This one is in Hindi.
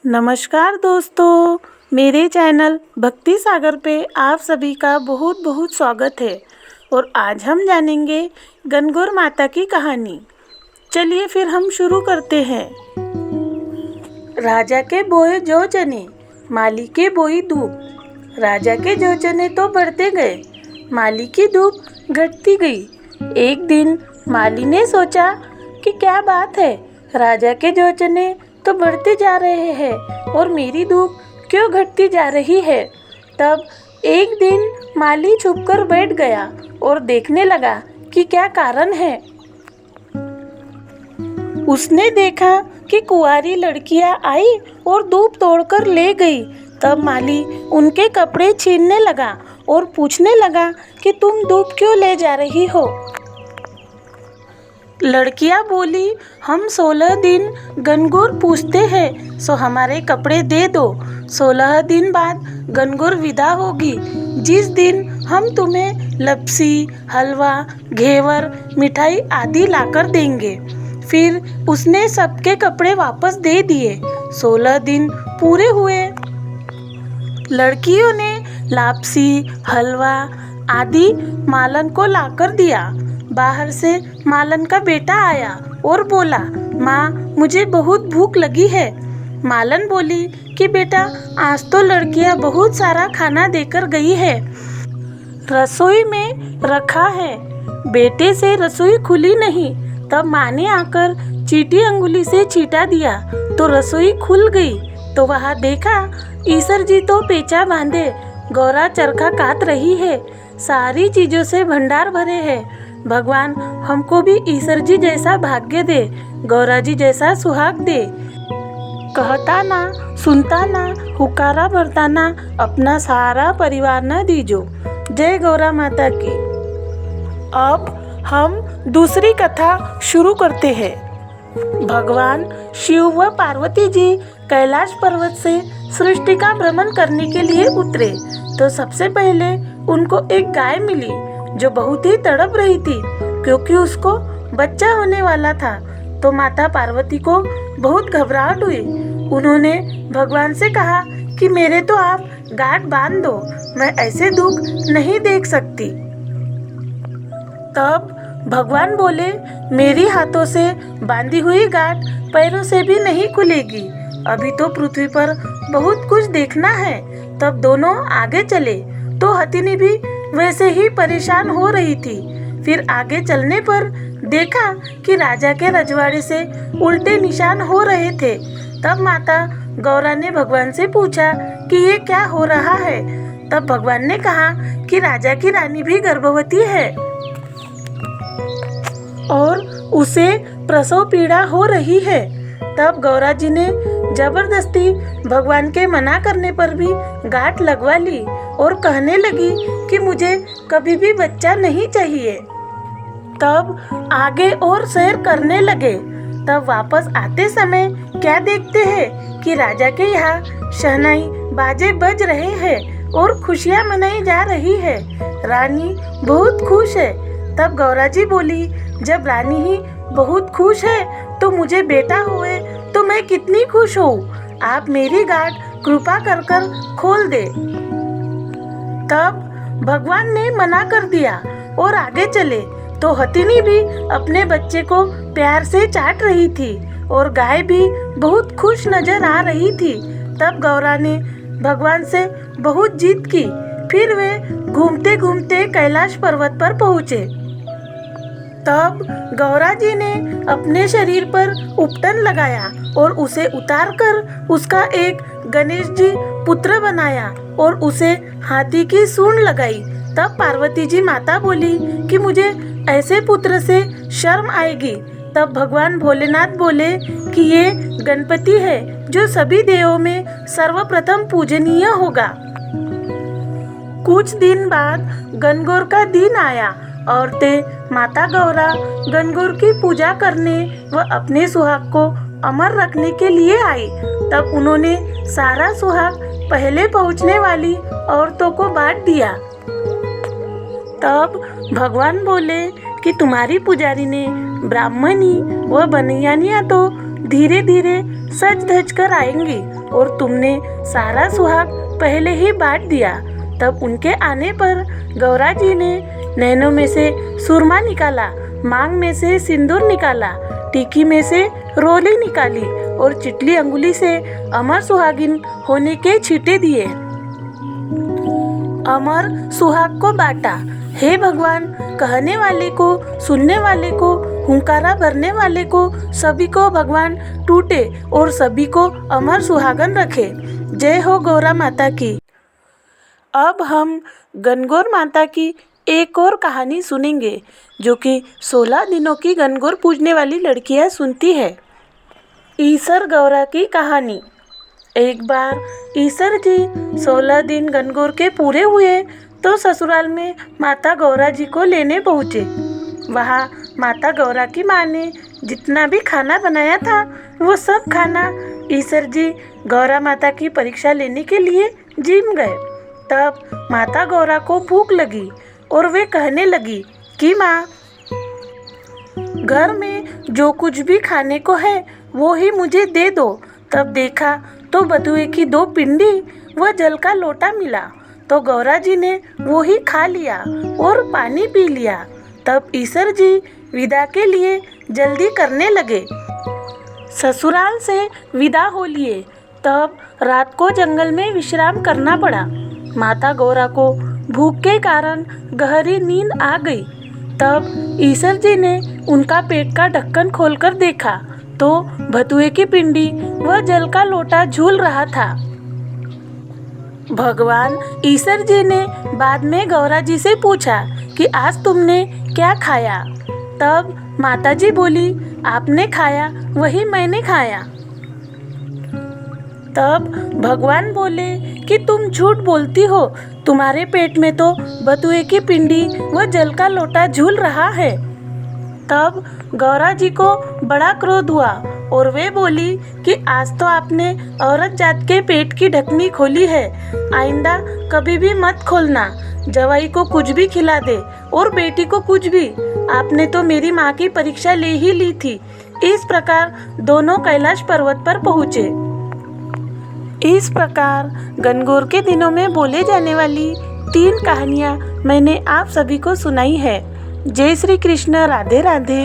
नमस्कार दोस्तों, मेरे चैनल भक्ति सागर पे आप सभी का बहुत बहुत स्वागत है। और आज हम जानेंगे गणगौर माता की कहानी। चलिए फिर हम शुरू करते हैं। राजा के बोए जो चने, माली के बोई धूप। राजा के जो चने तो बढ़ते गए, माली की धूप घटती गई। एक दिन माली ने सोचा कि क्या बात है, राजा के जो चने तो बढ़ते जा रहे हैं और मेरी धूप क्यों घटती जा रही है। तब एक दिन माली छुपकर बैठ गया और देखने लगा कि क्या कारण है। उसने देखा कि कुंवारी लड़कियां आई और धूप तोड़कर ले गई। तब माली उनके कपड़े छीनने लगा और पूछने लगा कि तुम धूप क्यों ले जा रही हो। लड़कियां बोली, हम 16 दिन गणगौर पूछते हैं, सो हमारे कपड़े दे दो। 16 दिन बाद गणगौर विदा होगी, जिस दिन हम तुम्हें लपसी, हलवा, घेवर, मिठाई आदि लाकर देंगे। फिर उसने सबके कपड़े वापस दे दिए। 16 दिन पूरे हुए। लड़कियों ने लापसी, हलवा आदि मालन को लाकर दिया। बाहर से मालन का बेटा आया और बोला, माँ मुझे बहुत भूख लगी है। मालन बोली कि बेटा आज तो लड़कियाँ बहुत सारा खाना देकर गई है, रसोई में रखा है। बेटे से रसोई खुली नहीं। तब माँ ने आकर चीटी अंगुली से चीटा दिया तो रसोई खुल गई। तो वहाँ देखा ईश्वर जी तो पेचा बांधे गौरा चरखा काट रही है। सारी चीज़ों से भंडार भरे हैं। भगवान हमको भी ईश्वर जी जैसा भाग्य दे, गौरा जी जैसा सुहाग दे। कहता ना सुनता ना, हुकारा भरता ना, अपना सारा परिवार न दीजो। जय गौरा माता की। अब हम दूसरी कथा शुरू करते हैं। भगवान शिव व पार्वती जी कैलाश पर्वत से सृष्टि का भ्रमण करने के लिए उतरे। तो सबसे पहले उनको एक गाय मिली जो बहुत ही तड़प रही थी, क्योंकि उसको बच्चा होने वाला था। तो माता पार्वती को बहुत घबराहट हुई। उन्होंने भगवान से कहा कि मेरे तो आप गांठ बांध दो, मैं ऐसे दुख नहीं देख सकती। तब भगवान बोले, मेरी हाथों से बांधी हुई गांठ पैरों से भी नहीं खुलेगी। अभी तो पृथ्वी पर बहुत कुछ देखना है। तब दोनों आगे चले तो हथिनी भी वैसे ही परेशान हो रही थी। फिर आगे चलने पर देखा कि राजा के रजवाड़े से उल्टे निशान हो रहे थे। तब माता गौरा ने भगवान से पूछा कि ये क्या हो रहा है। तब भगवान ने कहा कि राजा की रानी भी गर्भवती है और उसे प्रसव पीड़ा हो रही है। तब गौरा जी ने जबरदस्ती भगवान के मना करने पर भी गांठ लगवा ली और कहने लगी कि मुझे कभी भी बच्चा नहीं चाहिए। तब आगे और सैर करने लगे। तब वापस आते समय क्या देखते हैं कि राजा के यहाँ शहनाई बाजे बज रहे हैं और खुशियाँ मनाई जा रही है। रानी बहुत खुश है। तब गौरा जी बोली, जब रानी ही बहुत खुश है तो मुझे बेटा हुए तो मैं कितनी खुश हूँ। आप मेरी गांठ कृपा कर कर खोल दे। तब भगवान ने मना कर दिया और आगे चले तो हथिनी भी अपने बच्चे को प्यार से चाट रही थी और गाय भी बहुत खुश नजर आ रही थी। तब गौरा ने भगवान से बहुत जिद की। फिर वे घूमते घूमते कैलाश पर्वत पर पहुँचे। तब गौरा जी ने अपने शरीर पर उपटन लगाया और उसे उतारकर उसका एक गणेश जी पुत्र बनाया और उसे हाथी की सूंड लगाई। तब पार्वती जी माता बोली कि मुझे ऐसे पुत्र से शर्म आएगी। तब भगवान भोलेनाथ बोले कि ये गणपति है जो सभी देवों में सर्वप्रथम पूजनीय होगा। कुछ दिन बाद गणगौर का दिन आया। औरतें माता गौरा गणगौर की पूजा करने व अपने सुहाग को अमर रखने के लिए आई। तब उन्होंने सारा सुहाग पहले पहुंचने वाली औरतों को बांट दिया। तब भगवान बोले कि तुम्हारी पुजारी ने ब्राह्मणी व बनैयानियाँ तो धीरे धीरे सज धज कर आएंगी और तुमने सारा सुहाग पहले ही बांट दिया। तब उनके आने पर गौरा जी ने नैनों में से सुरमा निकाला, मांग में से सिंदूर निकाला, टीकी में से रोली निकाली और चिटली अंगुली से अमर सुहागिन होने के छींटे दिए। अमर सुहाग को बांटा। हे भगवान, कहने वाले को, सुनने वाले को, हुंकारा भरने वाले को, सभी को भगवान टूटे और सभी को अमर सुहागन रखे। जय हो गौरा माता की। अब हम गणगौर माता की एक और कहानी सुनेंगे, जो कि 16 दिनों की गणगौर पूजने वाली लड़कियां सुनती है। ईसर गौरा की कहानी। एक बार ईसर जी 16 दिन गणगौर के पूरे हुए तो ससुराल में माता गौरा जी को लेने पहुँचे। वहाँ माता गौरा की माँ ने जितना भी खाना बनाया था वो सब खाना ईसर जी गौरा माता की परीक्षा लेने के लिए जिम गए। तब माता गौरा को भूख लगी और वे कहने लगी कि माँ, घर में जो कुछ भी खाने को है वो ही मुझे दे दो। तब देखा तो बथुए की 2 पिंडी व जल का लोटा मिला, तो गौरा जी ने वो ही खा लिया और पानी पी लिया। तब ईसर जी विदा के लिए जल्दी करने लगे। ससुराल से विदा हो लिए। तब रात को जंगल में विश्राम करना पड़ा। माता गौरा को भूख के कारण गहरी नींद आ गई। तब ईसर जी ने उनका पेट का ढक्कन खोलकर देखा तो बथुए की पिंडी व जल का लोटा झूल रहा था। भगवान ईसर जी ने बाद में गौरा जी से पूछा कि आज तुमने क्या खाया? तब माताजी बोली, आपने खाया वही मैंने खाया। तब भगवान बोले कि तुम झूठ बोलती हो, तुम्हारे पेट में तो बथुए की पिंडी व जल का लोटा झूल रहा है। तब गौरा जी को बड़ा क्रोध हुआ और वे बोली कि आज तो आपने औरत जात के पेट की ढकनी खोली है, आइंदा कभी भी मत खोलना। जवाई को कुछ भी खिला दे और बेटी को कुछ भी, आपने तो मेरी माँ की परीक्षा ले ही ली थी। इस प्रकार दोनों कैलाश पर्वत पर पहुँचे। इस प्रकार गणगौर के दिनों में बोले जाने वाली 3 कहानियाँ मैंने आप सभी को सुनाई है। जय श्री कृष्ण। राधे राधे।